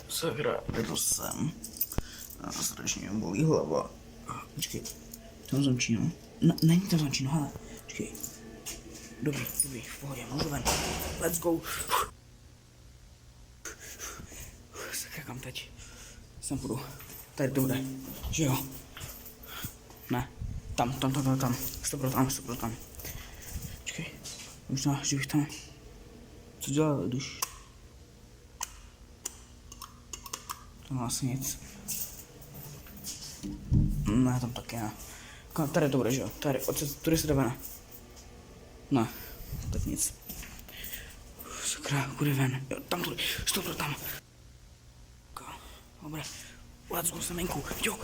Sakra, jdu sem. A strašně mě bolí hlava. Počkej, tam zamčínu. Není tam zamčínu, hele, počkej. Dobrý, v pohodě, můžu ven. Let's go. Sakra, kam teď? Sem půjdu. Tady to bude, že jo? Ne, tam. 100% tam. Počkej, možná, že bych tam... Co dělal, když... Tam asi nic. Ne, tam taky ne. Tady to bude, že jo? Tady se jde ven. Ne, tak nic. Sakra, kudy ven? Jo, tam tudy, stop, tam. Dobré, let's go, semenku, jo.